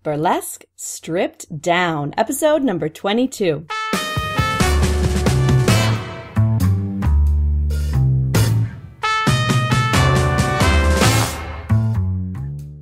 Burlesque Stripped Down, episode number 22.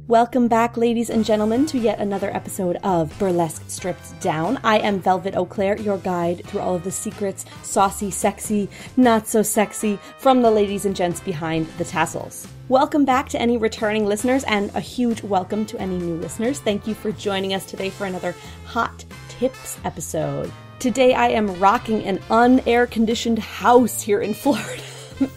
Welcome back, ladies and gentlemen, to yet another episode of Burlesque Stripped Down. I am Velvet Eau Claire, your guide through all of the secrets, saucy, sexy, not so sexy, from the ladies and gents behind the tassels. Welcome back to any returning listeners, and a huge welcome to any new listeners. Thank you for joining us today for another Hot Tips episode. Today I am rocking an unair-conditioned house here in Florida.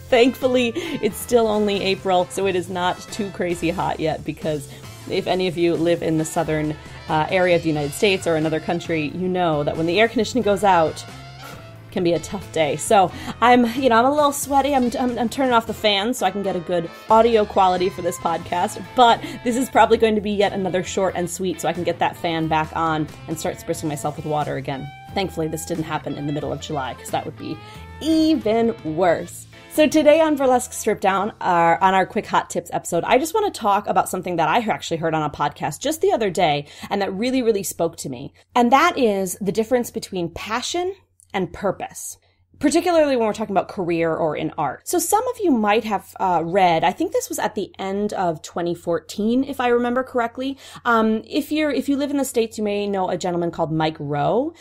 Thankfully, it's still only April, so it is not too crazy hot yet, because if any of you live in the southern area of the United States or another country, you know that when the air conditioning goes out, it can be a tough day. So I'm a little sweaty. I'm turning off the fan so I can get a good audio quality for this podcast, but this is probably going to be yet another short and sweet so I can get that fan back on and start spritzing myself with water again. Thankfully, this didn't happen in the middle of July, because that would be even worse. So today on Burlesque Stripped Down, on our quick hot tips episode, I just want to talk about something that I actually heard on a podcast just the other day, and that really, really spoke to me. And that is the difference between passion and purpose, particularly when we're talking about career or in art. So some of you might have read, I think this was at the end of 2014, if I remember correctly. If you live in the States, you may know a gentleman called Mike Rowe.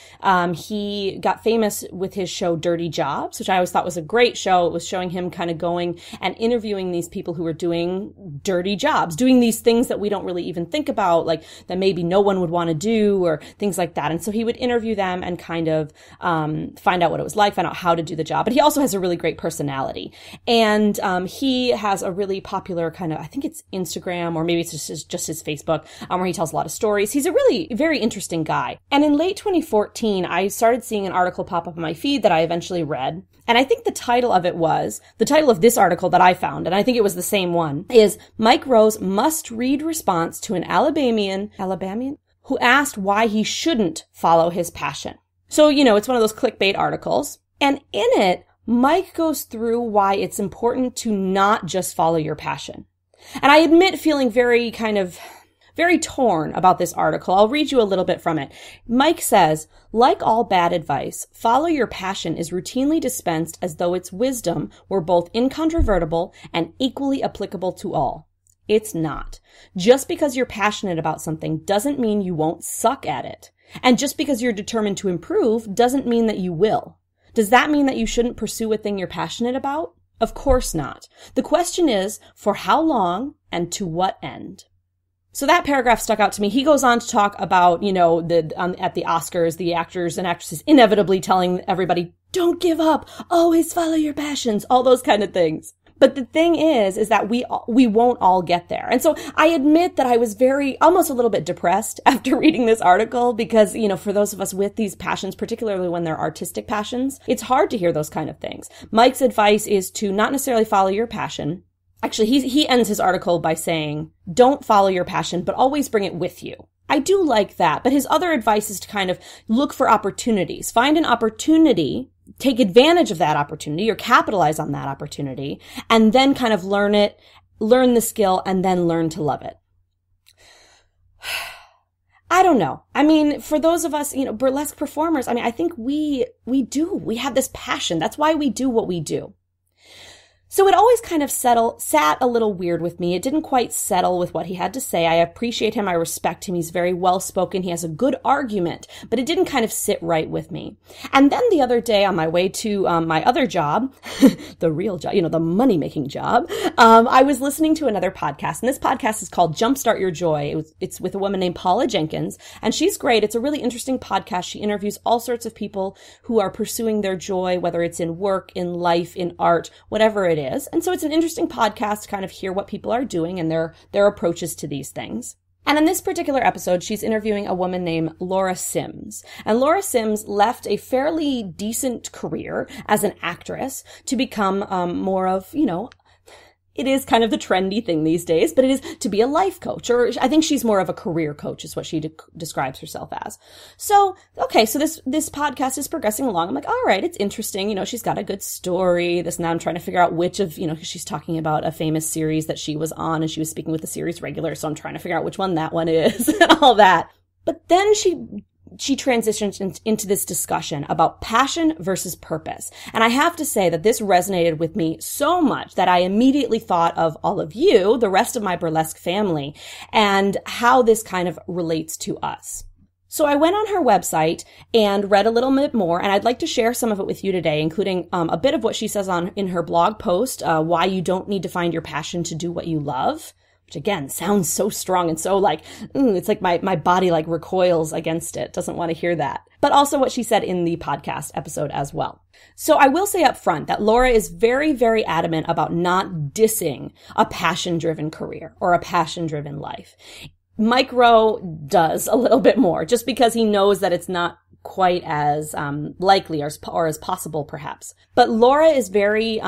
He got famous with his show Dirty Jobs, which I always thought was a great show. It was showing him kind of going and interviewing these people who were doing dirty jobs, doing these things that we don't really even think about, like that maybe no one would want to do or things like that. And so he would interview them and kind of find out what it was like, find out how to do the job. But he also has a really great personality. And he has a really popular kind of, I think it's Instagram, or maybe it's just his Facebook, where he tells a lot of stories. He's a really very interesting guy. And in late 2014, I started seeing an article pop up on my feed that I eventually read. And I think the title of this article that I found, and I think it was the same one, is Mike Rowe's must-read response to an Alabamian who asked why he shouldn't follow his passion. So, it's one of those clickbait articles. And in it, Mike goes through why it's important to not just follow your passion. And I admit feeling very torn about this article. I'll read you a little bit from it. Mike says, like all bad advice, follow your passion is routinely dispensed as though its wisdom were both incontrovertible and equally applicable to all. It's not. Just because you're passionate about something doesn't mean you won't suck at it. And just because you're determined to improve doesn't mean that you will. Does that mean that you shouldn't pursue a thing you're passionate about? Of course not. The question is, for how long and to what end? So that paragraph stuck out to me. He goes on to talk about, at the Oscars, the actors and actresses inevitably telling everybody, don't give up, always follow your passions, all those kind of things. But the thing is that we won't all get there. And so I admit that I was almost a little bit depressed after reading this article because, for those of us with these passions, particularly when they're artistic passions, it's hard to hear those kind of things. Mike's advice is to not necessarily follow your passion. Actually, he ends his article by saying, don't follow your passion, but always bring it with you. I do like that. But his other advice is to kind of look for opportunities. Find an opportunity, take advantage of that opportunity or capitalize on that opportunity, and then kind of learn the skill, and then learn to love it. I don't know. I mean, for those of us, burlesque performers, I think we have this passion. That's why we do what we do. So it always kind of sat a little weird with me. It didn't quite settle with what he had to say. I appreciate him. I respect him. He's very well spoken. He has a good argument, but it didn't kind of sit right with me. And then the other day on my way to my other job, the real job, the money-making job, I was listening to another podcast, and this podcast is called Jumpstart Your Joy. It's with a woman named Paula Jenkins, and she's great. It's a really interesting podcast. She interviews all sorts of people who are pursuing their joy, whether it's in work, in life, in art, whatever it is. And so it's an interesting podcast to kind of hear what people are doing and their approaches to these things. And in this particular episode, she's interviewing a woman named Laura Sims. And Laura Sims left a fairly decent career as an actress to become more of, it is kind of the trendy thing these days, but it is to be a life coach, or I think she's more of a career coach is what she describes herself as. So, okay, so this podcast is progressing along. I'm like, all right, it's interesting. You know, she's got a good story. Now I'm trying to figure out which of, you know, because she's talking about a famous series that she was on and she was speaking with the series regular. So I'm trying to figure out which one that one is and all that. But then she transitions into this discussion about passion versus purpose. And I have to say that this resonated with me so much that I immediately thought of all of you, the rest of my burlesque family, and how this kind of relates to us. So I went on her website and read a little bit more, and I'd like to share some of it with you today, including a bit of what she says in her blog post, why you don't need to find your passion to do what you love. Which again, sounds so strong and so like, it's like my body like recoils against it, doesn't want to hear that. But also what she said in the podcast episode as well. So I will say up front that Laura is very, very adamant about not dissing a passion-driven career or a passion-driven life. Mike Rowe does a little bit more, just because he knows that it's not quite as likely or as possible, perhaps. But Laura is very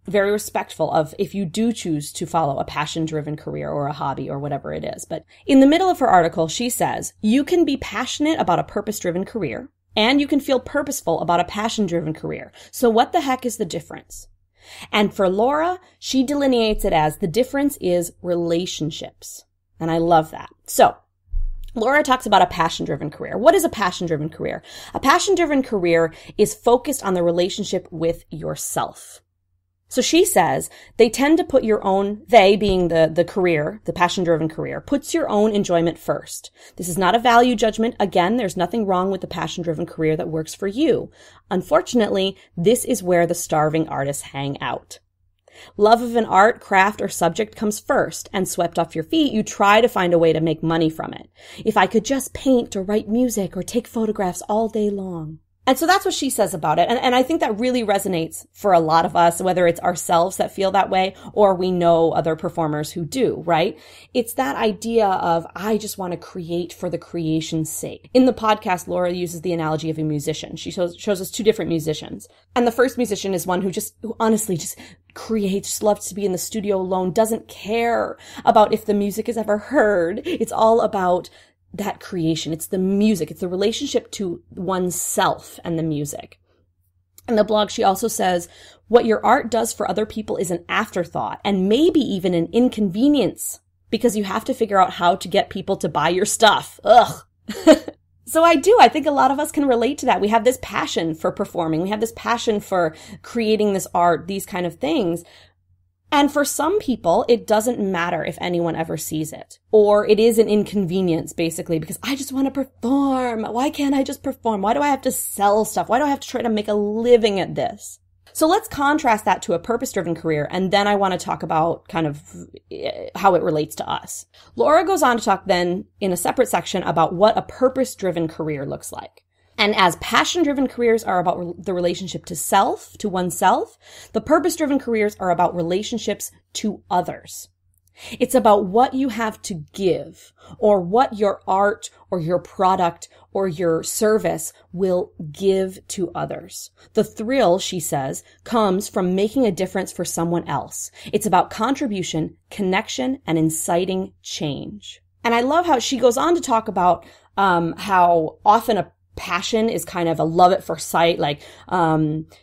respectful of if you do choose to follow a passion-driven career or a hobby or whatever it is. But in the middle of her article, she says, you can be passionate about a purpose-driven career, and you can feel purposeful about a passion-driven career. So what the heck is the difference? And for Laura, she delineates it as the difference is relationships. And I love that. So Laura talks about a passion-driven career. What is a passion-driven career? A passion-driven career is focused on the relationship with yourself. So she says they tend to put your own, they being the career, the passion-driven career, puts your own enjoyment first. This is not a value judgment. Again, there's nothing wrong with the passion-driven career that works for you. Unfortunately, this is where the starving artists hang out. Love of an art, craft, or subject comes first, and swept off your feet, you try to find a way to make money from it. If I could just paint or write music or take photographs all day long. And so that's what she says about it. And I think that really resonates for a lot of us, whether it's ourselves that feel that way or we know other performers who do, right? It's that idea of, I just want to create for the creation's sake. In the podcast, Laura uses the analogy of a musician. She shows us two different musicians. And the first musician is one who honestly just creates, just loves to be in the studio alone, doesn't care about if the music is ever heard. It's all about that creation. It's the music. It's the relationship to oneself and the music. In the blog, she also says, what your art does for other people is an afterthought and maybe even an inconvenience because you have to figure out how to get people to buy your stuff. Ugh. So I think a lot of us can relate to that. We have this passion for performing. We have this passion for creating this art, these kind of things. And for some people, it doesn't matter if anyone ever sees it. Or it is an inconvenience, basically, because I just want to perform. Why can't I just perform? Why do I have to sell stuff? Why do I have to try to make a living at this? So let's contrast that to a purpose-driven career, and then I want to talk about kind of how it relates to us. Laura goes on to talk then in a separate section about what a purpose-driven career looks like. And as passion-driven careers are about the relationship to self, to oneself, the purpose-driven careers are about relationships to others. It's about what you have to give, or what your art or your product or your service will give to others. The thrill, she says, comes from making a difference for someone else. It's about contribution, connection, and inciting change. And I love how she goes on to talk about how often a passion is kind of a love at first sight, like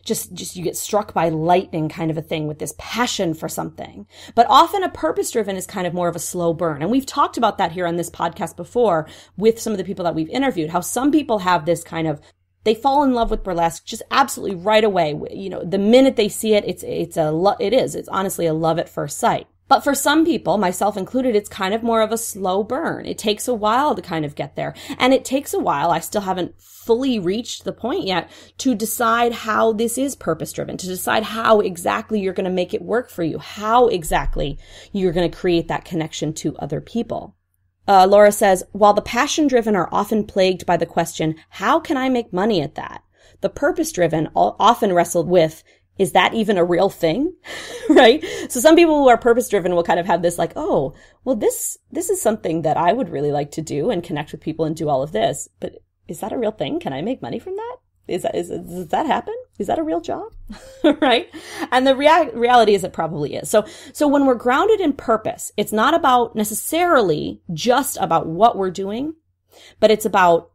just you get struck by lightning kind of a thing with this passion for something. But often a purpose-driven is kind of more of a slow burn. And we've talked about that here on this podcast before with some of the people that we've interviewed, how some people have this kind of, they fall in love with burlesque just absolutely right away. You know, the minute they see it, it's honestly a love at first sight. But for some people, myself included, it's kind of more of a slow burn. It takes a while to kind of get there. And it takes a while, I still haven't fully reached the point yet, to decide how this is purpose-driven, to decide how exactly you're going to make it work for you, how exactly you're going to create that connection to other people. Laura says, while the passion-driven are often plagued by the question, how can I make money at that? The purpose-driven often wrestle with, is that even a real thing? Right? So some people who are purpose-driven will kind of have this like, oh, well, this is something that I would really like to do and connect with people and do all of this. But is that a real thing? Can I make money from that? Does that happen? Is that a real job? Right? And the reality is it probably is. So when we're grounded in purpose, it's not about necessarily just about what we're doing, but it's about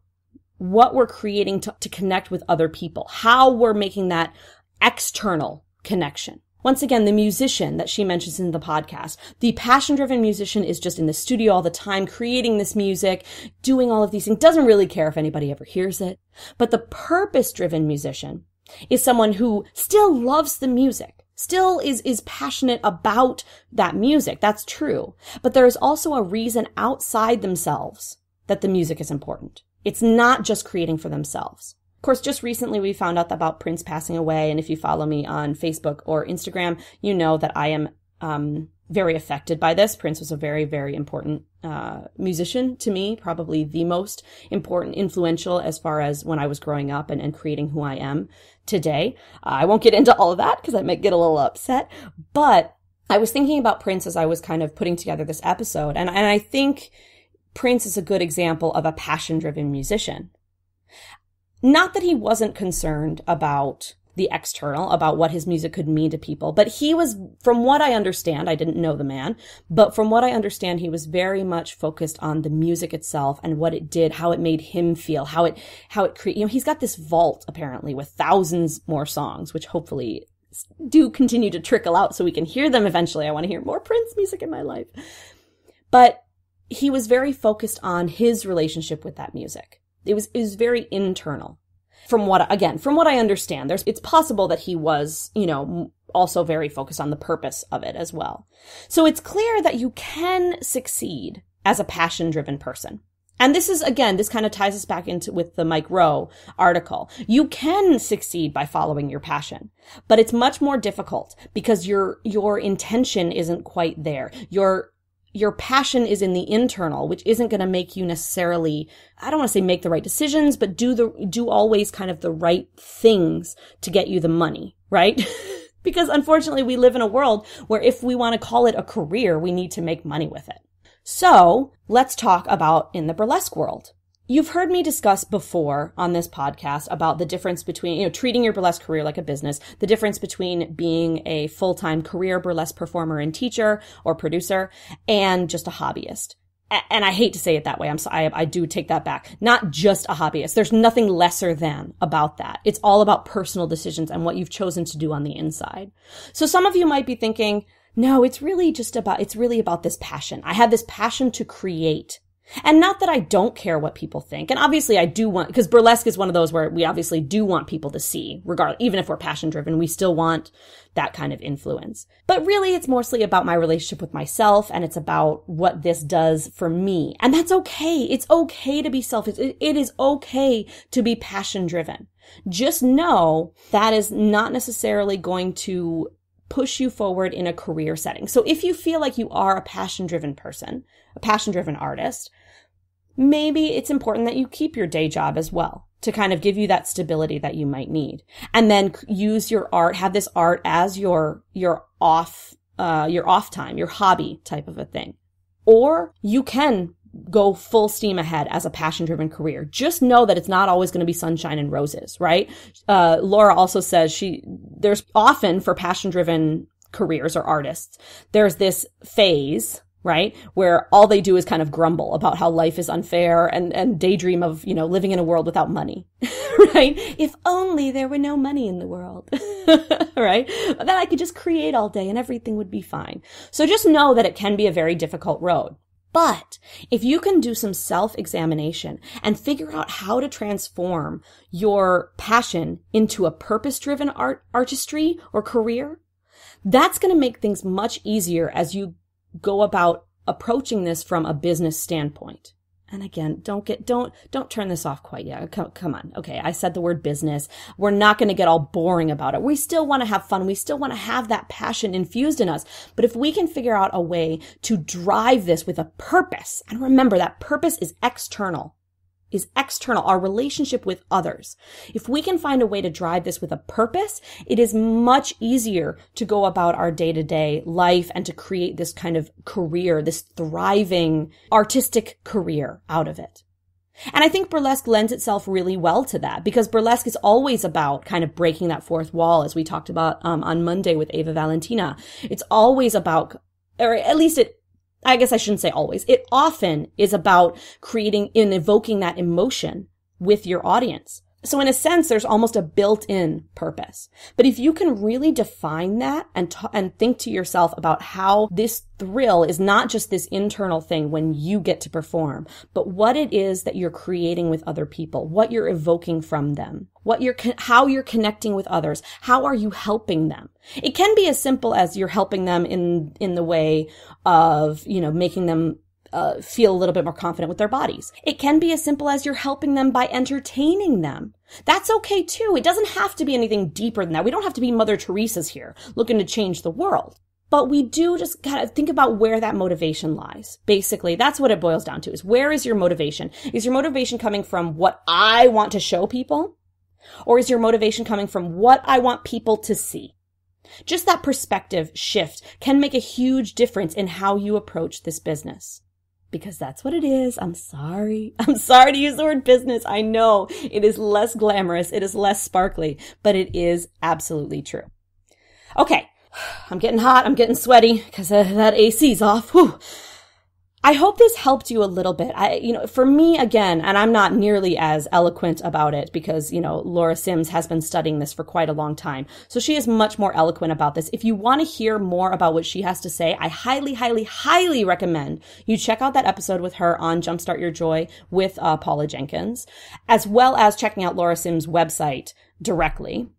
what we're creating to connect with other people, how we're making that external connection. Once again, the musician that she mentions in the podcast, the passion-driven musician is just in the studio all the time, creating this music, doing all of these things, doesn't really care if anybody ever hears it. But the purpose-driven musician is someone who still loves the music, still is passionate about that music. That's true. But there is also a reason outside themselves that the music is important. It's not just creating for themselves. Of course, just recently we found out about Prince passing away, and if you follow me on Facebook or Instagram, you know that I am very affected by this. Prince was a very, very important musician to me, probably the most important, influential as far as when I was growing up and creating who I am today. I won't get into all of that because I might get a little upset, but I was thinking about Prince as I was kind of putting together this episode, and I think Prince is a good example of a passion-driven musician. Not that he wasn't concerned about the external, about what his music could mean to people, but he was, from what I understand, I didn't know the man, but from what I understand, he was very much focused on the music itself and what it did, how it made him feel, how it created, he's got this vault apparently with thousands more songs, which hopefully do continue to trickle out so we can hear them eventually. I want to hear more Prince music in my life. But he was very focused on his relationship with that music. It was very internal. From what I understand, it's possible that he was, also very focused on the purpose of it as well. So it's clear that you can succeed as a passion-driven person. And this kind of ties us back with the Mike Rowe article. You can succeed by following your passion, but it's much more difficult because your intention isn't quite there. Your passion is in the internal, which isn't going to make you necessarily, I don't want to say make the right decisions, but do always kind of the right things to get you the money, right? Because unfortunately we live in a world where if we want to call it a career, we need to make money with it. So let's talk about in the burlesque world. You've heard me discuss before on this podcast about the difference between, treating your burlesque career like a business, the difference between being a full-time career burlesque performer and teacher or producer and just a hobbyist. And I hate to say it that way. I do take that back. Not just a hobbyist. There's nothing lesser than about that. It's all about personal decisions and what you've chosen to do on the inside. So some of you might be thinking, no, it's really about this passion. I have this passion to create. And not that I don't care what people think. And obviously I do want, because burlesque is one of those where we obviously do want people to see, regardless, even if we're passion driven, we still want that kind of influence. But really it's mostly about my relationship with myself, and it's about what this does for me. And that's okay. It's okay to be selfish. It is okay to be passion driven. Just know that is not necessarily going to push you forward in a career setting. So if you feel like you are a passion-driven person, a passion-driven artist, maybe it's important that you keep your day job as well to kind of give you that stability that you might need. And then use your art, have this art as your off time, your hobby type of a thing. Or you can go full steam ahead as a passion-driven career. Just know that it's not always going to be sunshine and roses, right? Laura also says there's often for passion-driven careers or artists, there's this phase, right, where all they do is kind of grumble about how life is unfair and daydream of, living in a world without money, right? If only there were no money in the world, right? Then I could just create all day and everything would be fine. So just know that it can be a very difficult road. But if you can do some self-examination and figure out how to transform your passion into a purpose-driven artistry or career, that's going to make things much easier as you go about approaching this from a business standpoint. And again, don't turn this off quite yet. Come on. Okay. I said the word business. We're not going to get all boring about it. We still want to have fun. We still want to have that passion infused in us. But if we can figure out a way to drive this with a purpose, and remember that purpose is external, our relationship with others. If we can find a way to drive this with a purpose, it is much easier to go about our day-to-day life and to create this kind of career, this thriving artistic career out of it. And I think burlesque lends itself really well to that, because burlesque is always about kind of breaking that fourth wall, as we talked about on Monday with Ava Valentina. It's always about, or at least I guess I shouldn't say always. It often is about creating and evoking that emotion with your audience. So in a sense, there's almost a built-in purpose. But if you can really define that and think to yourself about how this thrill is not just this internal thing when you get to perform, but what it is that you're creating with other people, what you're evoking from them, how you're connecting with others, how are you helping them? It can be as simple as you're helping them in the way of, making them feel a little bit more confident with their bodies. It can be as simple as you're helping them by entertaining them. That's okay too. It doesn't have to be anything deeper than that. We don't have to be Mother Teresa's here looking to change the world. But we do just gotta think about where that motivation lies. Basically, that's what it boils down to, is where is your motivation? Is your motivation coming from what I want to show people? Or is your motivation coming from what I want people to see? Just that perspective shift can make a huge difference in how you approach this business. Because that's what it is. I'm sorry to use the word business. I know it is less glamorous. It is less sparkly, but it is absolutely true. Okay. I'm getting hot. I'm getting sweaty because that AC's off. Whew. I hope this helped you a little bit. For me, again, and I'm not nearly as eloquent about it because, Laura Sims has been studying this for quite a long time. So she is much more eloquent about this. If you want to hear more about what she has to say, I highly, highly, highly recommend you check out that episode with her on Jumpstart Your Joy with Paula Jenkins, as well as checking out Laura Sims' website directly.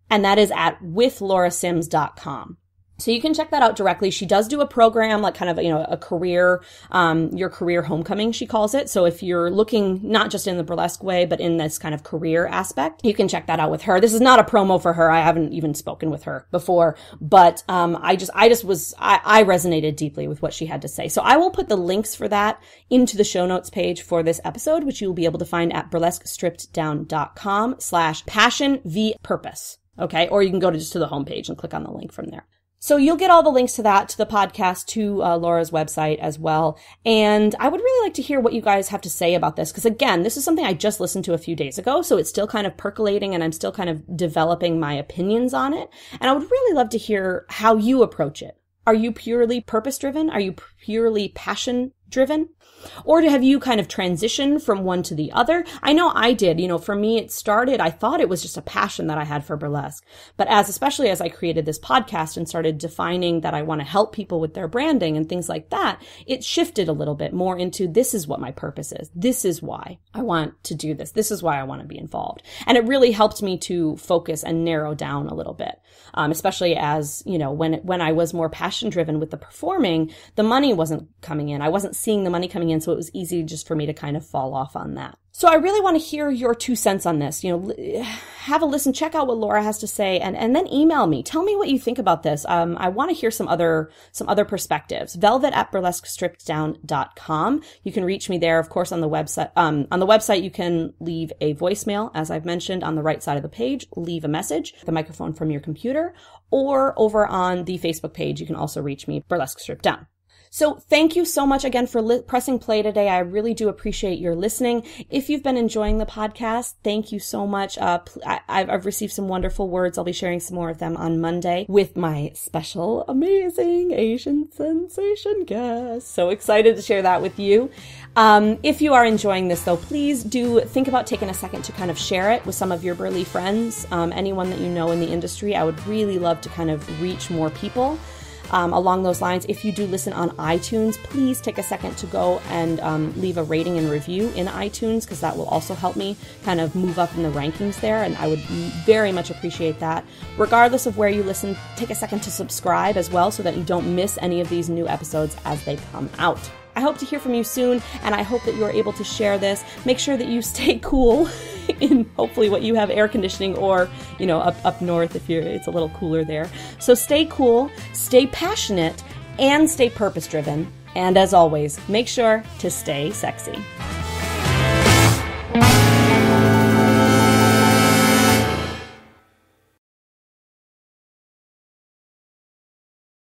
And that is at withlaurasims.com. So you can check that out directly. She does do a program, like kind of, a career, your career homecoming, she calls it. So if you're looking not just in the burlesque way, but in this kind of career aspect, you can check that out with her. This is not a promo for her. I haven't even spoken with her before, but, I resonated deeply with what she had to say. So I will put the links for that into the show notes page for this episode, which you will be able to find at burlesquestrippeddown.com/passion-v-purpose. Okay. Or you can go to the homepage and click on the link from there. So you'll get all the links to that, to the podcast, to Laura's website as well. And I would really like to hear what you guys have to say about this. Because again, this is something I just listened to a few days ago. So it's still kind of percolating and I'm still kind of developing my opinions on it. And I would really love to hear how you approach it. Are you purely purpose-driven? Are you purely passion-driven? Or have you kind of transitioned from one to the other? I know I did. For me, it started, I thought it was just a passion that I had for burlesque. But especially as I created this podcast and started defining that I want to help people with their branding and things like that, it shifted a little bit more into this is what my purpose is. This is why I want to do this. This is why I want to be involved. And it really helped me to focus and narrow down a little bit. Especially as, when I was more passion driven with the performing, the money wasn't coming in. I wasn't seeing the money coming in. So it was easy just for me to kind of fall off on that. So I really want to hear your 2 cents on this. Have a listen, check out what Laura has to say, and then email me. Tell me what you think about this. I want to hear some other perspectives. velvet@burlesquestrippeddown.com. You can reach me there, of course, on the website. On the website, you can leave a voicemail, as I've mentioned, on the right side of the page. Leave a message, the microphone from your computer, or over on the Facebook page, you can also reach me, Burlesque Stripped Down. So thank you so much again for pressing play today. I really do appreciate your listening. If you've been enjoying the podcast, thank you so much. I've received some wonderful words. I'll be sharing some more of them on Monday with my special, amazing Asian sensation guest. So excited to share that with you. If you are enjoying this, though, please do think about taking a second to kind of share it with some of your burly friends, anyone that you know in the industry. I would really love to kind of reach more people. Along those lines, if you do listen on iTunes, please take a second to go and leave a rating and review in iTunes, because that will also help me kind of move up in the rankings there, and I would very much appreciate that. Regardless of where you listen, take a second to subscribe as well so that you don't miss any of these new episodes as they come out. I hope to hear from you soon, and I hope that you're able to share this. Make sure that you stay cool in hopefully what you have air conditioning, or, up north if it's a little cooler there. So stay cool, stay passionate, and stay purpose-driven. And as always, make sure to stay sexy.